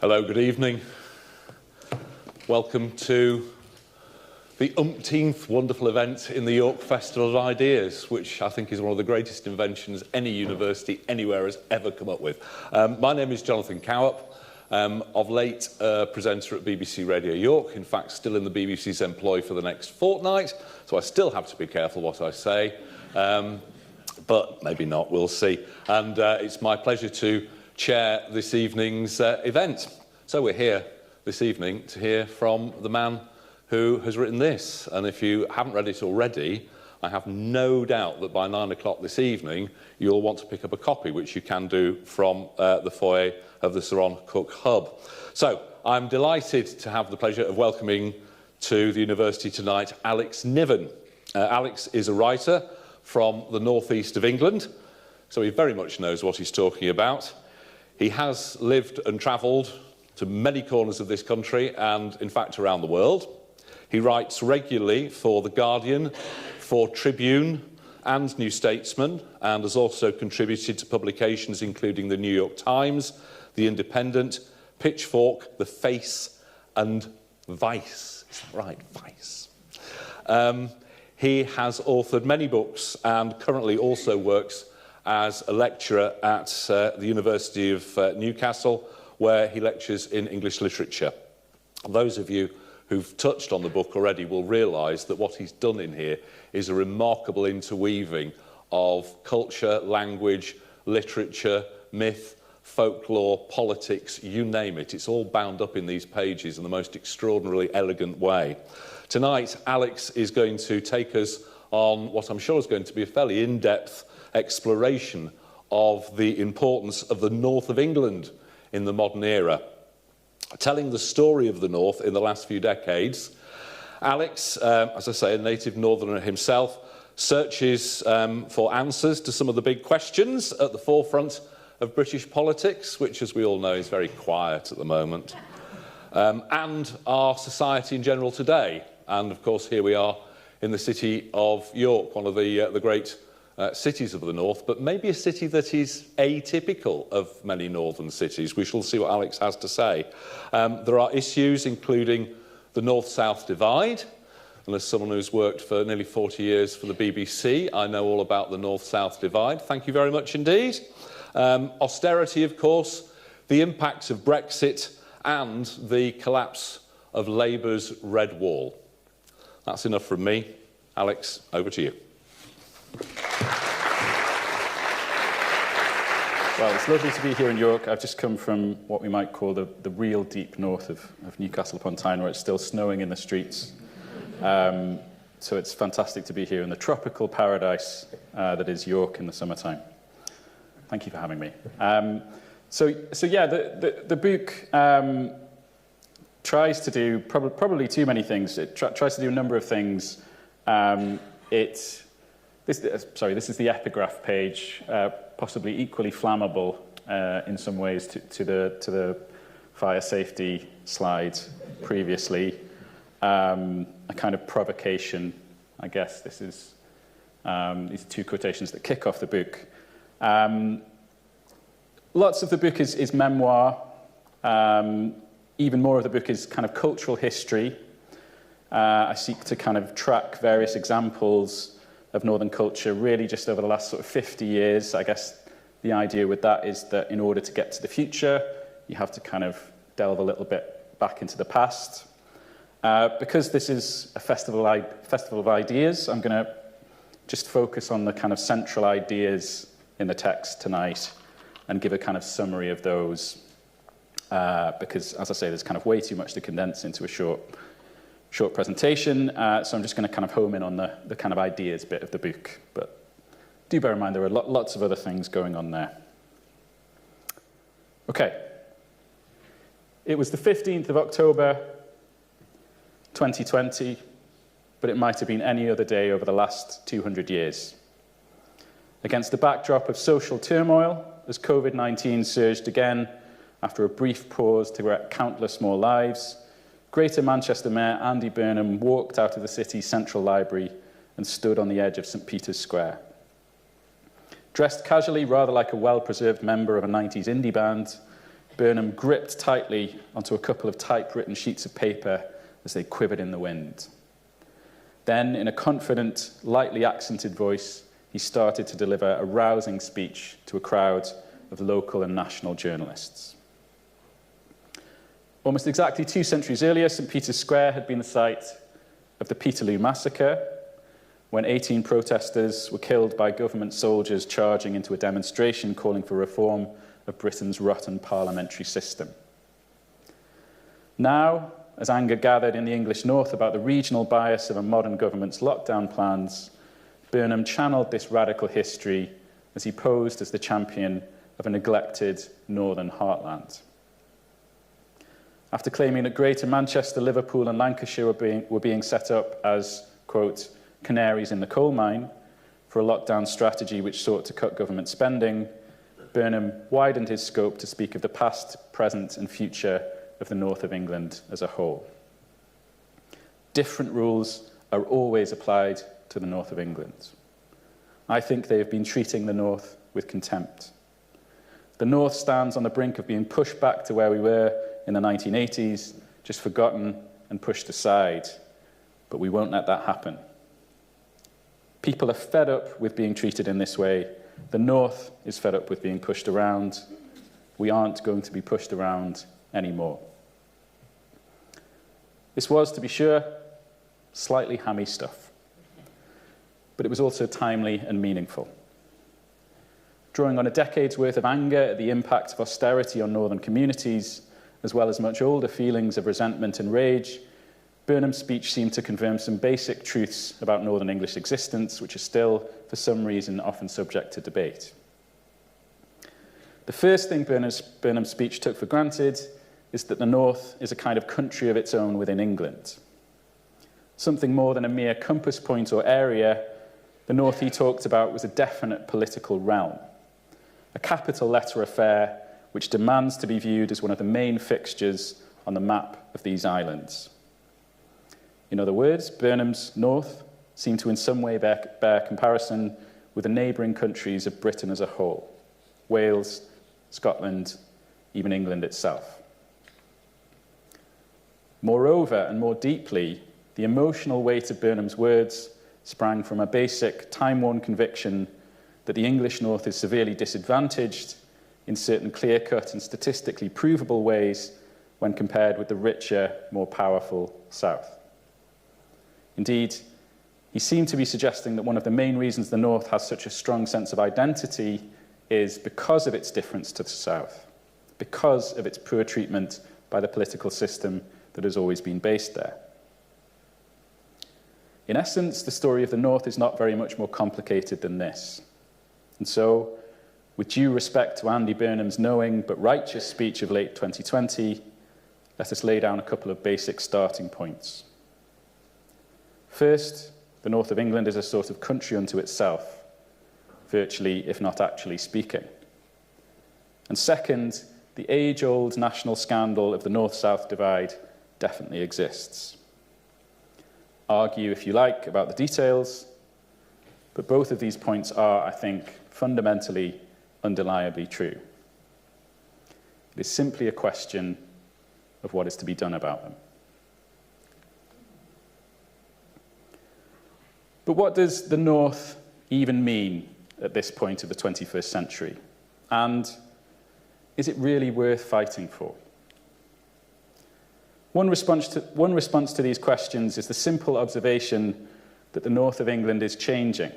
Hello, good evening. Welcome to the umpteenth wonderful event in the York Festival of Ideas, which I think is one of the greatest inventions any university anywhere has ever come up with. My name is Jonathan Cowap, of late presenter at BBC Radio York, in fact still in the BBC's employ for the next fortnight, so I still have to be careful what I say, but maybe not, we'll see. And it's my pleasure to chair this evening's event. So we're here this evening to hear from the man who has written this. And if you haven't read it already, I have no doubt that by 9 o'clock this evening, you'll want to pick up a copy, which you can do from the foyer of the Sir Ron Cook Hub. So I'm delighted to have the pleasure of welcoming to the university tonight Alex Niven. Alex is a writer from the northeast of England, so he very much knows what he's talking about. He has lived and travelled to many corners of this country and, in fact, around the world. He writes regularly for The Guardian, for Tribune and New Statesman, and has also contributed to publications including The New York Times, The Independent, Pitchfork, The Face and Vice. Is that right? Vice. He has authored many books and currently also works as a lecturer at the University of Newcastle, where he lectures in English literature. Those of you who've touched on the book already will realise that what he's done in here is a remarkable interweaving of culture, language, literature, myth, folklore, politics, you name it. It's all bound up in these pages in the most extraordinarily elegant way. Tonight, Alex is going to take us on what I'm sure is going to be a fairly in-depth exploration of the importance of the north of England in the modern era. Telling the story of the north in the last few decades, Alex, as I say, a native northerner himself, searches for answers to some of the big questions at the forefront of British politics, which, as we all know, is very quiet at the moment, and our society in general today. And, of course, here we are in the city of York, one of the great cities of the north, but maybe a city that is atypical of many northern cities. We shall see what Alex has to say. There are issues including the north-south divide, and as someone who's worked for nearly 40 years for the BBC, I know all about the north-south divide. Thank you very much indeed. Austerity, of course, the impacts of Brexit and the collapse of Labour's Red Wall. That's enough from me. Alex, over to you. Well, it's lovely to be here in York. I've just come from what we might call the real deep north of Newcastle upon Tyne, where it's still snowing in the streets. So it's fantastic to be here in the tropical paradise that is York in the summertime. Thank you for having me. So yeah, the book tries to do probably too many things. It tries to do a number of things. This is the epigraph page, possibly equally flammable in some ways to the fire safety slide previously. A kind of provocation, I guess. This is these two quotations that kick off the book. Lots of the book is memoir. Even more of the book is kind of cultural history. I seek to kind of track various examples of northern culture really just over the last sort of 50 years. I guess the idea with that is that in order to get to the future, you have to kind of delve a little bit back into the past. Because this is a festival of ideas, I'm going to just focus on the kind of central ideas in the text tonight and give a kind of summary of those. Because, as I say, there's kind of way too much to condense into a short presentation, so I'm just going to kind of home in on the kind of ideas bit of the book. But do bear in mind there are lots of other things going on there. Okay. It was the 15th of October, 2020, but it might have been any other day over the last 200 years. Against the backdrop of social turmoil, as COVID-19 surged again after a brief pause to wreck countless more lives, Greater Manchester Mayor Andy Burnham walked out of the city's central library and stood on the edge of St. Peter's Square. Dressed casually, rather like a well-preserved member of a 90s indie band, Burnham gripped tightly onto a couple of typewritten sheets of paper as they quivered in the wind. Then, in a confident, lightly accented voice, he started to deliver a rousing speech to a crowd of local and national journalists. Almost exactly 2 centuries earlier, St. Peter's Square had been the site of the Peterloo Massacre, when 18 protesters were killed by government soldiers charging into a demonstration calling for reform of Britain's rotten parliamentary system. Now, as anger gathered in the English North about the regional bias of a modern government's lockdown plans, Burnham channeled this radical history as he posed as the champion of a neglected northern heartland. After claiming that Greater Manchester, Liverpool and Lancashire were being set up as, quote, canaries in the coal mine for a lockdown strategy which sought to cut government spending, Burnham widened his scope to speak of the past, present and future of the north of England as a whole. Different rules are always applied to the north of England. I think they have been treating the north with contempt. The north stands on the brink of being pushed back to where we were in the 1980s, just forgotten and pushed aside. But we won't let that happen. People are fed up with being treated in this way. The north is fed up with being pushed around. We aren't going to be pushed around anymore. This was, to be sure, slightly hammy stuff, but it was also timely and meaningful. Drawing on a decade's worth of anger at the impact of austerity on northern communities, as well as much older feelings of resentment and rage, Burnham's speech seemed to confirm some basic truths about Northern English existence, which are still, for some reason, often subject to debate. The first thing Burnham's speech took for granted is that the North is a kind of country of its own within England. Something more than a mere compass point or area, the North he talked about was a definite political realm, a capital letter affair which demands to be viewed as one of the main fixtures on the map of these islands. In other words, Burnham's North seemed to in some way bear comparison with the neighbouring countries of Britain as a whole, Wales, Scotland, even England itself. Moreover, and more deeply, the emotional weight of Burnham's words sprang from a basic, time-worn conviction that the English North is severely disadvantaged in certain clear-cut and statistically provable ways when compared with the richer, more powerful South. Indeed, he seemed to be suggesting that one of the main reasons the North has such a strong sense of identity is because of its difference to the South, because of its poor treatment by the political system that has always been based there. In essence, the story of the North is not very much more complicated than this. And so, with due respect to Andy Burnham's knowing but righteous speech of late 2020, let us lay down a couple of basic starting points. First, the north of England is a sort of country unto itself, virtually, if not actually speaking. And second, the age-old national scandal of the north-south divide definitely exists. Argue, if you like, about the details, but both of these points are, I think, fundamentally, undeniably true. It is simply a question of what is to be done about them. But what does the North even mean at this point of the 21st century? And is it really worth fighting for? One response to these questions is the simple observation that the north of England is changing.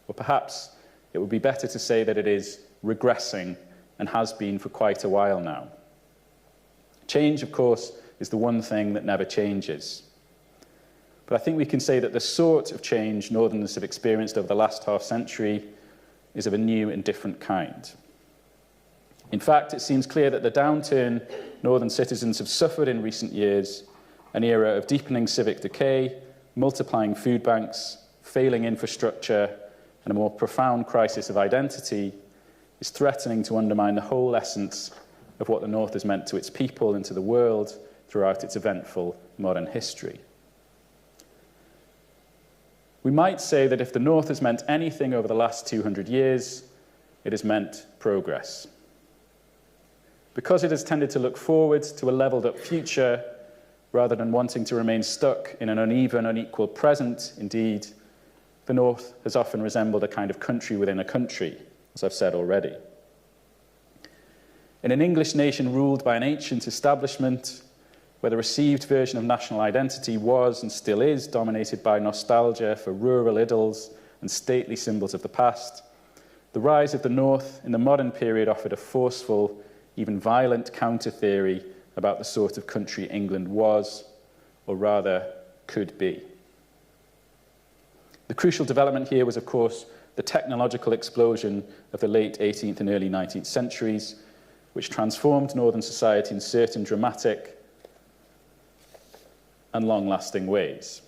Or perhaps it would be better to say that it is regressing and has been for quite a while now. Change, of course, is the one thing that never changes. But I think we can say that the sort of change Northerners have experienced over the last half-century is of a new and different kind. In fact, it seems clear that the downturn Northern citizens have suffered in recent years, an era of deepening civic decay, multiplying food banks, failing infrastructure, and a more profound crisis of identity, is threatening to undermine the whole essence of what the North has meant to its people and to the world throughout its eventful modern history. We might say that if the North has meant anything over the last 200 years, it has meant progress. Because it has tended to look forward to a levelled-up future rather than wanting to remain stuck in an uneven, unequal present, indeed, the North has often resembled a kind of country within a country, as I've said already. In an English nation ruled by an ancient establishment, where the received version of national identity was and still is dominated by nostalgia for rural idyls and stately symbols of the past, the rise of the North in the modern period offered a forceful, even violent counter-theory about the sort of country England was, or rather, could be. The crucial development here was, of course, the technological explosion of the late 18th and early 19th centuries, which transformed northern society in certain dramatic and long-lasting ways.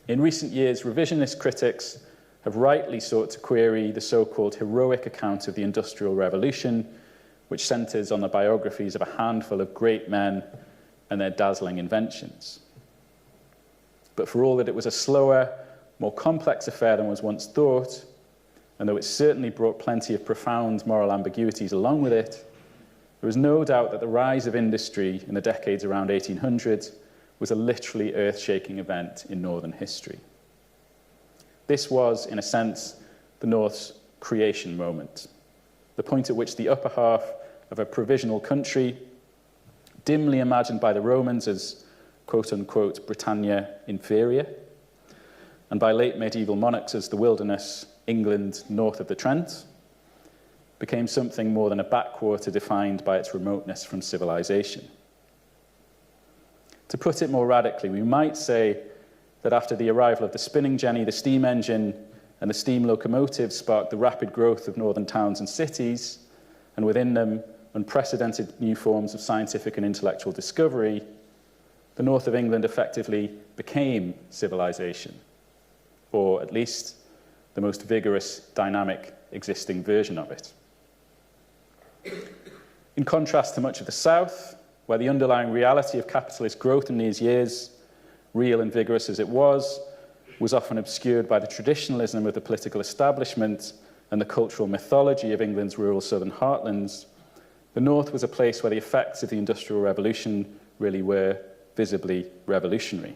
In recent years, revisionist critics have rightly sought to query the so-called heroic account of the Industrial Revolution, which centres on the biographies of a handful of great men and their dazzling inventions. But for all that it was a slower, more complex affair than was once thought, and though it certainly brought plenty of profound moral ambiguities along with it, there is no doubt that the rise of industry in the decades around 1800 was a literally earth-shaking event in northern history. This was, in a sense, the North's creation moment, the point at which the upper half of a provisional country, dimly imagined by the Romans as quote-unquote Britannia inferior, and by late medieval monarchs as the wilderness England north of the Trent, became something more than a backwater defined by its remoteness from civilization. To put it more radically, we might say that after the arrival of the spinning jenny, the steam engine, and the steam locomotive sparked the rapid growth of northern towns and cities, and within them, unprecedented new forms of scientific and intellectual discovery, the north of England effectively became civilization, or at least the most vigorous, dynamic, existing version of it. In contrast to much of the South, where the underlying reality of capitalist growth in these years, real and vigorous as it was often obscured by the traditionalism of the political establishment and the cultural mythology of England's rural southern heartlands, the North was a place where the effects of the Industrial Revolution really were visibly revolutionary.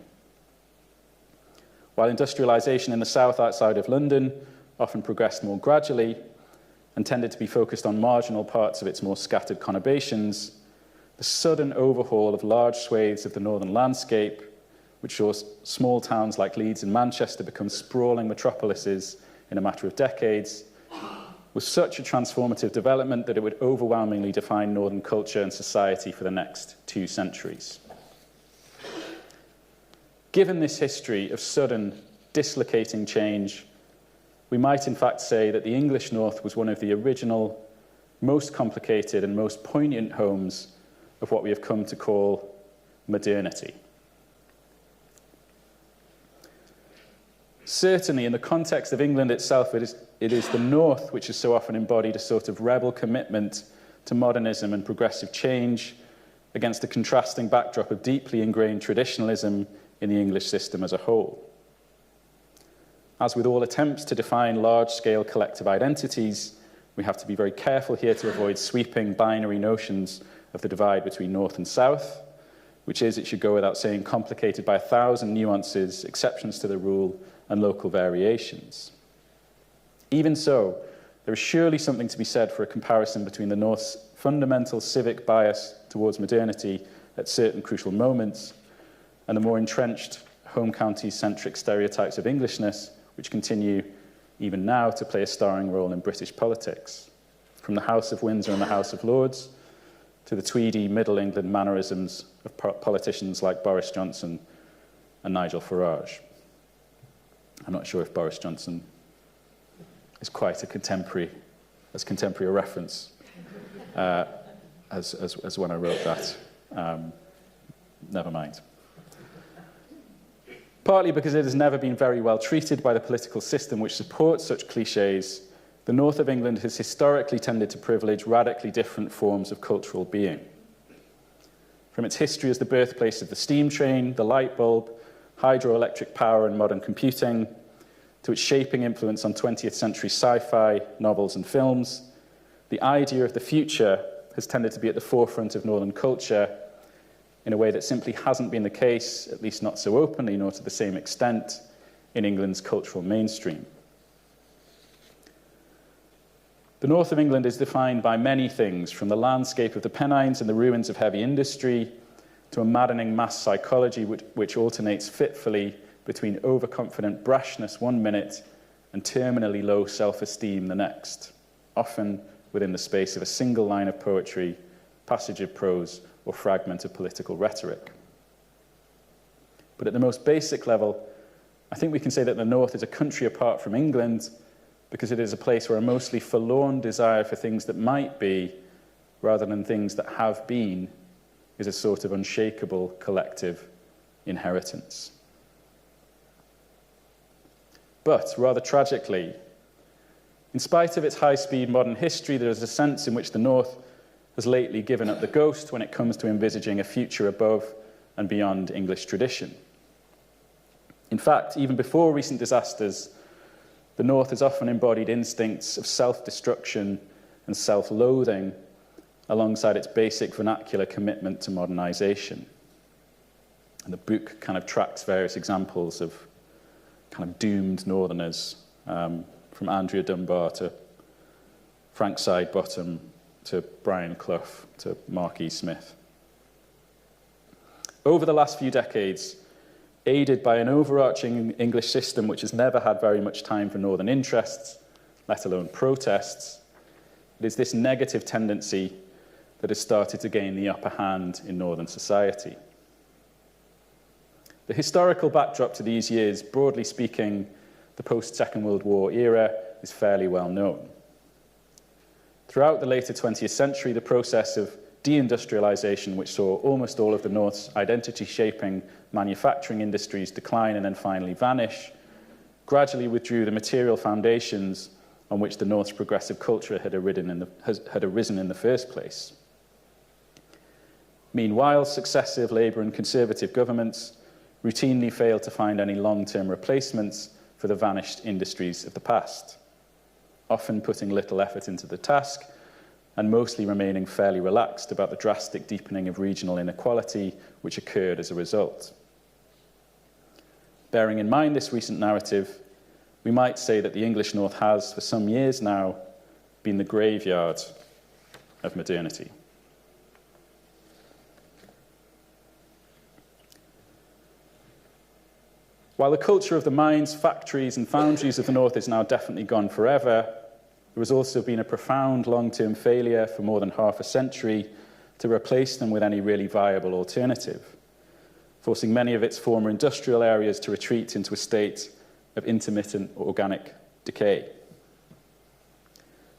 While industrialisation in the South outside of London often progressed more gradually and tended to be focused on marginal parts of its more scattered conurbations, the sudden overhaul of large swathes of the northern landscape, which saw small towns like Leeds and Manchester become sprawling metropolises in a matter of decades, was such a transformative development that it would overwhelmingly define northern culture and society for the next 2 centuries. Given this history of sudden, dislocating change, we might in fact say that the English North was one of the original, most complicated and most poignant homes of what we have come to call modernity. Certainly, in the context of England itself, it is the North which has so often embodied a sort of rebel commitment to modernism and progressive change against the contrasting backdrop of deeply ingrained traditionalism in the English system as a whole. As with all attempts to define large-scale collective identities, we have to be very careful here to avoid sweeping binary notions of the divide between North and South, which is, it should go without saying, complicated by 1,000 nuances, exceptions to the rule, and local variations. Even so, there is surely something to be said for a comparison between the North's fundamental civic bias towards modernity at certain crucial moments and the more entrenched home county-centric stereotypes of Englishness, which continue even now to play a starring role in British politics, from the House of Windsor and the House of Lords to the tweedy Middle England mannerisms of politicians like Boris Johnson and Nigel Farage. I'm not sure if Boris Johnson is quite as contemporary a reference as when I wrote that. Never mind. Partly because it has never been very well treated by the political system which supports such cliches, the north of England has historically tended to privilege radically different forms of cultural being. From its history as the birthplace of the steam train, the light bulb, hydroelectric power and modern computing, to its shaping influence on 20th century sci-fi, novels and films, the idea of the future has tended to be at the forefront of northern culture in a way that simply hasn't been the case, at least not so openly nor to the same extent, in England's cultural mainstream. The north of England is defined by many things, from the landscape of the Pennines and the ruins of heavy industry to a maddening mass psychology which alternates fitfully between overconfident brashness one minute and terminally low self-esteem the next, often within the space of a single line of poetry, passage of prose, or fragment of political rhetoric. But at the most basic level, I think we can say that the north is a country apart from England because it is a place where a mostly forlorn desire for things that might be, rather than things that have been, is a sort of unshakable collective inheritance. But, rather tragically, in spite of its high-speed modern history, there is a sense in which the north has lately given up the ghost when it comes to envisaging a future above and beyond English tradition. In fact, even before recent disasters, the north has often embodied instincts of self-destruction and self-loathing alongside its basic vernacular commitment to modernisation. And the book kind of tracks various examples of kind of doomed northerners, from Andrea Dunbar to Frank Sidebottom to Brian Clough to Mark E. Smith. Over the last few decades, aided by an overarching English system which has never had very much time for northern interests, let alone protests, it is this negative tendency that has started to gain the upper hand in northern society. The historical backdrop to these years, broadly speaking, the post-Second World War era, is fairly well known. Throughout the later 20th century, the process of deindustrialization, which saw almost all of the North's identity-shaping manufacturing industries decline and then finally vanish, gradually withdrew the material foundations on which the North's progressive culture had arisen in the first place. Meanwhile, successive Labour and Conservative governments routinely failed to find any long-term replacements for the vanished industries of the past, often putting little effort into the task and mostly remaining fairly relaxed about the drastic deepening of regional inequality which occurred as a result. Bearing in mind this recent narrative, we might say that the English North has, for some years now, been the graveyard of modernity. While the culture of the mines, factories, and foundries of the North is now definitely gone forever, there has also been a profound long-term failure for more than half a century to replace them with any really viable alternative, forcing many of its former industrial areas to retreat into a state of intermittent organic decay.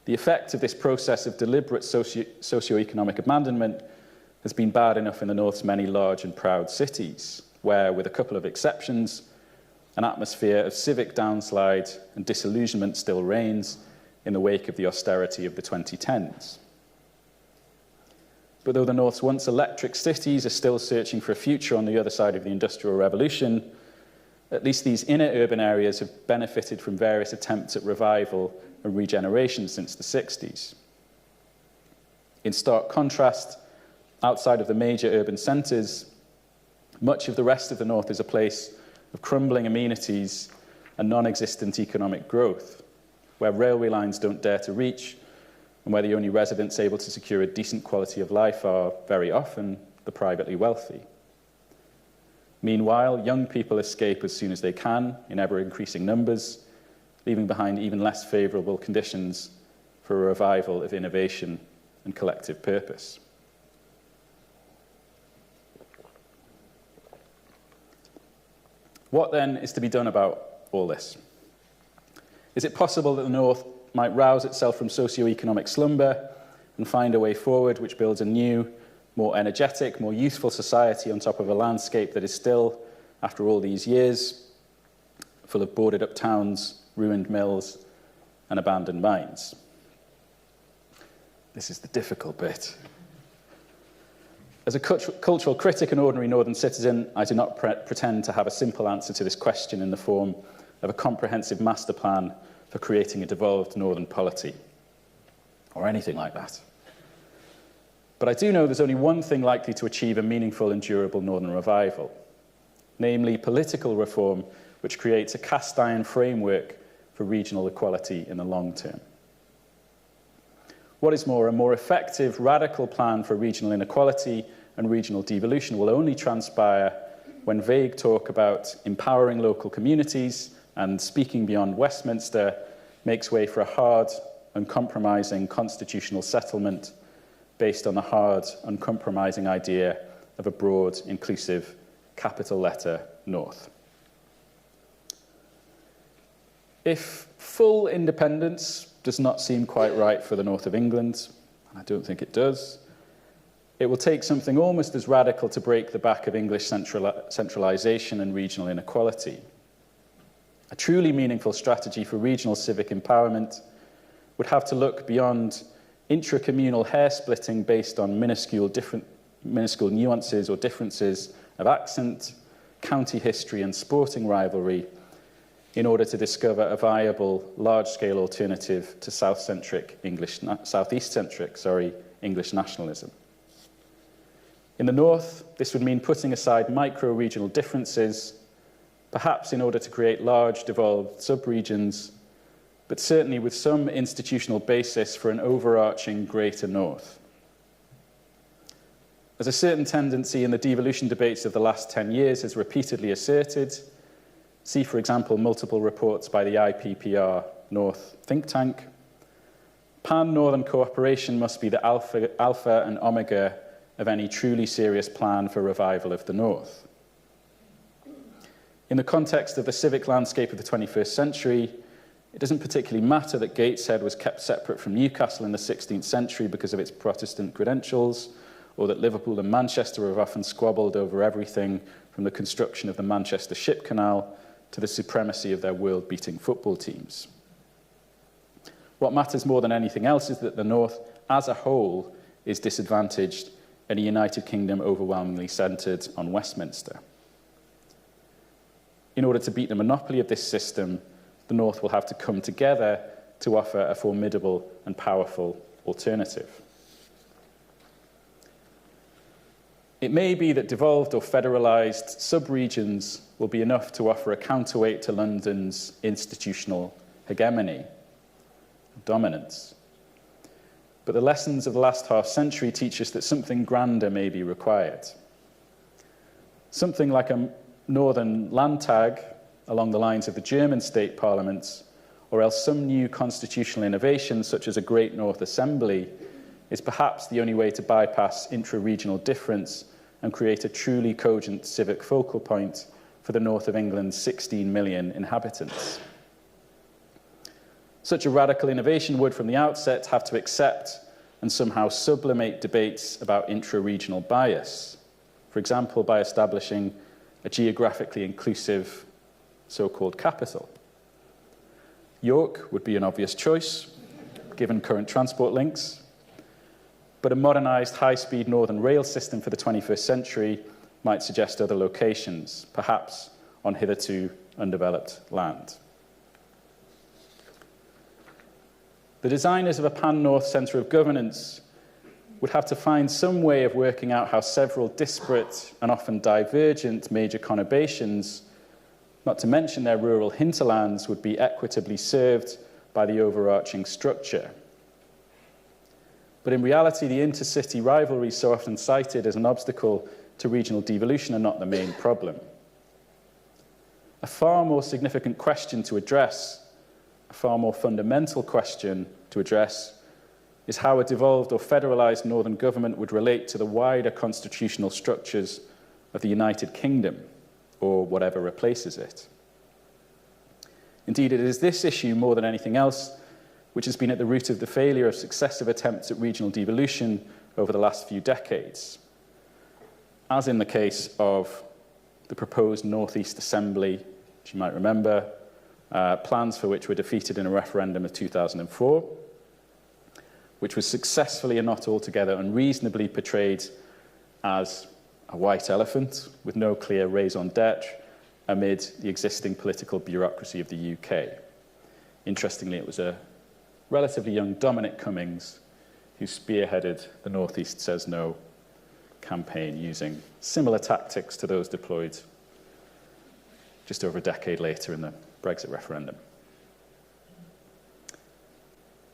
The effect of this process of deliberate socioeconomic abandonment has been bad enough in the North's many large and proud cities, where, with a couple of exceptions, an atmosphere of civic downslide and disillusionment still reigns in the wake of the austerity of the 2010s. But though the North's once electric cities are still searching for a future on the other side of the Industrial Revolution, at least these inner urban areas have benefited from various attempts at revival and regeneration since the 60s. In stark contrast, outside of the major urban centres, much of the rest of the North is a place of crumbling amenities and non-existent economic growth, where railway lines don't dare to reach, and where the only residents able to secure a decent quality of life are, very often, the privately wealthy. Meanwhile, young people escape as soon as they can, in ever-increasing numbers, leaving behind even less favourable conditions for a revival of innovation and collective purpose. What then is to be done about all this? Is it possible that the North might rouse itself from socio-economic slumber and find a way forward which builds a new, more energetic, more youthful society on top of a landscape that is still, after all these years, full of boarded-up towns, ruined mills, and abandoned mines? This is the difficult bit. As a cultural critic and ordinary northern citizen, I do not pretend to have a simple answer to this question in the form of a comprehensive master plan for creating a devolved northern polity, or anything like that. But I do know there's only one thing likely to achieve a meaningful and durable Northern revival, namely political reform, which creates a cast-iron framework for regional equality in the long term. What is more, a more effective, radical plan for regional inequality and regional devolution will only transpire when vague talk about empowering local communities and speaking beyond Westminster makes way for a hard, uncompromising constitutional settlement based on the hard, uncompromising idea of a broad, inclusive, capital letter North. If full independence does not seem quite right for the north of England, and I don't think it does, it will take something almost as radical to break the back of English centralisation and regional inequality. A truly meaningful strategy for regional civic empowerment would have to look beyond intra-communal hair-splitting based on minuscule nuances or differences of accent, county history and sporting rivalry in order to discover a viable, large-scale alternative to southeast-centric English nationalism. In the north, this would mean putting aside micro-regional differences, perhaps in order to create large, devolved sub-regions, but certainly with some institutional basis for an overarching greater north. As a certain tendency in the devolution debates of the last 10 years has repeatedly asserted, see, for example, multiple reports by the IPPR North think tank, pan-Northern cooperation must be the alpha and omega of any truly serious plan for revival of the North. In the context of the civic landscape of the 21st century, it doesn't particularly matter that Gateshead was kept separate from Newcastle in the 16th century because of its Protestant credentials, or that Liverpool and Manchester have often squabbled over everything from the construction of the Manchester Ship Canal to the supremacy of their world-beating football teams. What matters more than anything else is that the North, as a whole, is disadvantaged and a United Kingdom overwhelmingly centred on Westminster. In order to beat the monopoly of this system, the North will have to come together to offer a formidable and powerful alternative. It may be that devolved or federalised sub-regions will be enough to offer a counterweight to London's institutional hegemony, dominance. But the lessons of the last half-century teach us that something grander may be required. Something like a Northern Landtag along the lines of the German state parliaments, or else some new constitutional innovation such as a Great North Assembly is perhaps the only way to bypass intra-regional difference and create a truly cogent civic focal point for the north of England's 16 million inhabitants. Such a radical innovation would, from the outset, have to accept and somehow sublimate debates about intra-regional bias, for example, by establishing a geographically inclusive so-called capital. York would be an obvious choice, given current transport links, but a modernised high-speed northern rail system for the 21st century might suggest other locations, perhaps on hitherto undeveloped land. The designers of a pan-North centre of governance would have to find some way of working out how several disparate and often divergent major conurbations, not to mention their rural hinterlands, would be equitably served by the overarching structure. But in reality, the intercity rivalries so often cited as an obstacle to regional devolution are not the main problem. A far more significant question to address, a far more fundamental question to address, is how a devolved or federalised northern government would relate to the wider constitutional structures of the United Kingdom, or whatever replaces it. Indeed, it is this issue, more than anything else, which has been at the root of the failure of successive attempts at regional devolution over the last few decades. As in the case of the proposed North East Assembly, which you might remember, plans for which were defeated in a referendum of 2004, which was successfully and not altogether unreasonably portrayed as a white elephant with no clear raison d'etre amid the existing political bureaucracy of the UK. Interestingly, it was a relatively young Dominic Cummings who spearheaded the North East Says No campaign using similar tactics to those deployed just over a decade later in the Brexit referendum.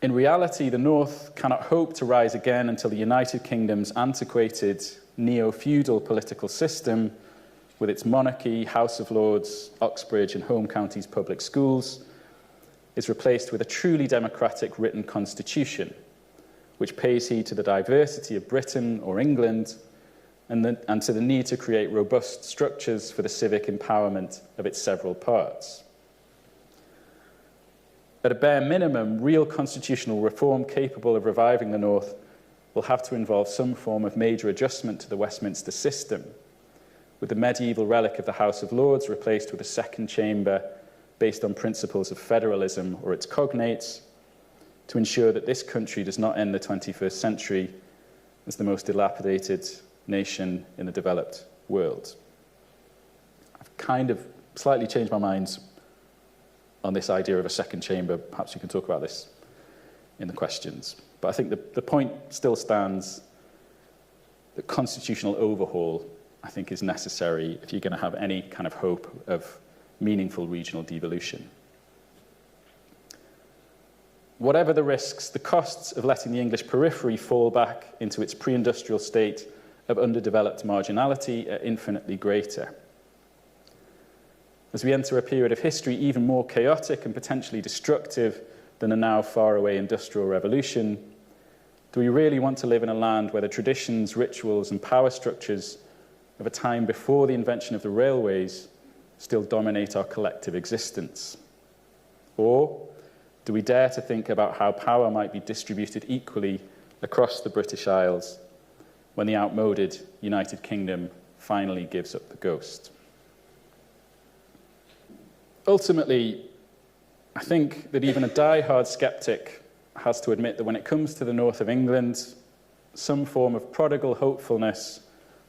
In reality, the North cannot hope to rise again until the United Kingdom's antiquated neo-feudal political system, with its monarchy, House of Lords, Uxbridge and home counties public schools, is replaced with a truly democratic written constitution, which pays heed to the diversity of Britain or England and to the need to create robust structures for the civic empowerment of its several parts. At a bare minimum, real constitutional reform capable of reviving the North will have to involve some form of major adjustment to the Westminster system, with the medieval relic of the House of Lords replaced with a second chamber based on principles of federalism or its cognates, to ensure that this country does not end the 21st century as the most dilapidated nation in the developed world. I've kind of slightly changed my mind on this idea of a second chamber. Perhaps we can talk about this in the questions. But I think the point still stands that constitutional overhaul, I think, is necessary if you're going to have any kind of hope of meaningful regional devolution. Whatever the risks, the costs of letting the English periphery fall back into its pre-industrial state of underdeveloped marginality are infinitely greater. As we enter a period of history even more chaotic and potentially destructive than a now faraway industrial revolution, do we really want to live in a land where the traditions, rituals and power structures of a time before the invention of the railways still dominate our collective existence? Or do we dare to think about how power might be distributed equally across the British Isles when the outmoded United Kingdom finally gives up the ghost? Ultimately, I think that even a die-hard sceptic has to admit that when it comes to the north of England, some form of prodigal hopefulness,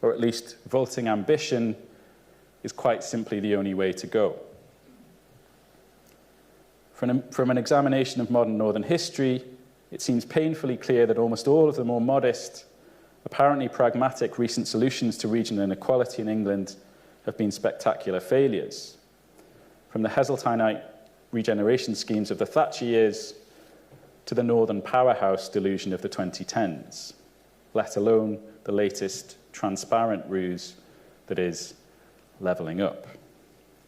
or at least vaulting ambition, is quite simply the only way to go. From an examination of modern northern history, it seems painfully clear that almost all of the more modest, apparently pragmatic recent solutions to regional inequality in England have been spectacular failures. From the Heseltinite regeneration schemes of the Thatcher years to the northern powerhouse delusion of the 2010s, let alone the latest transparent ruse that is levelling up.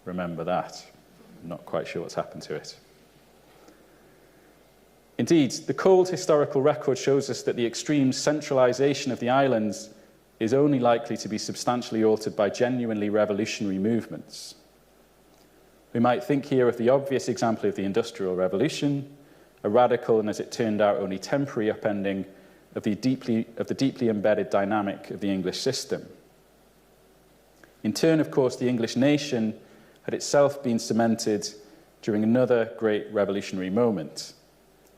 Remember that. I'm not quite sure what's happened to it. Indeed, the cold historical record shows us that the extreme centralisation of the islands is only likely to be substantially altered by genuinely revolutionary movements. We might think here of the obvious example of the Industrial Revolution, a radical and, as it turned out, only temporary upending of the deeply embedded dynamic of the English system. In turn, of course, the English nation had itself been cemented during another great revolutionary moment,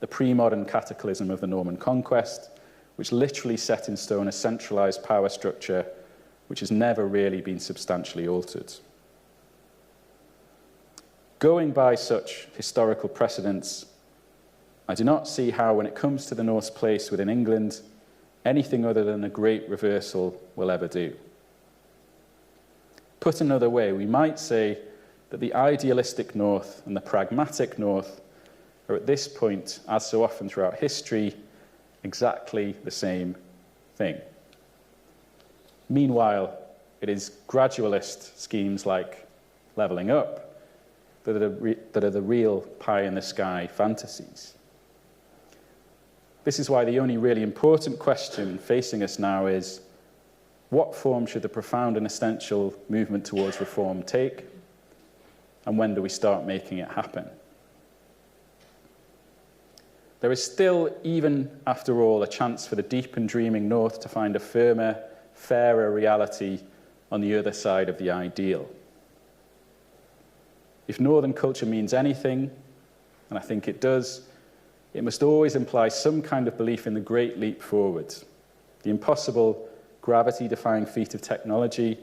the pre-modern cataclysm of the Norman conquest, which literally set in stone a centralised power structure which has never really been substantially altered. Going by such historical precedents, I do not see how, when it comes to the North's place within England, anything other than a great reversal will ever do. Put another way, we might say that the idealistic North and the pragmatic North are at this point, as so often throughout history, exactly the same thing. Meanwhile, it is gradualist schemes like levelling up that are the real pie-in-the-sky fantasies. This is why the only really important question facing us now is, what form should the profound and essential movement towards reform take? And when do we start making it happen? There is still, even after all, a chance for the deep and dreaming North to find a firmer, fairer reality on the other side of the ideal. If Northern culture means anything, and I think it does, it must always imply some kind of belief in the great leap forward, the impossible, gravity-defying feat of technology,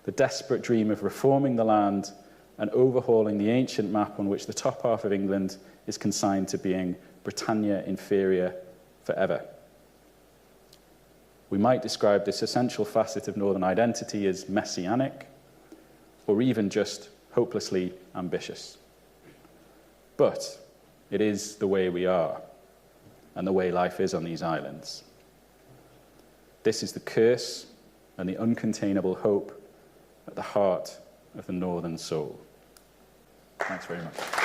the desperate dream of reforming the land and overhauling the ancient map on which the top half of England is consigned to being Britannia inferior forever. We might describe this essential facet of Northern identity as messianic, or even just hopelessly ambitious. But it is the way we are, and the way life is on these islands. This is the curse and the uncontainable hope at the heart of the Northern soul. Thanks very much.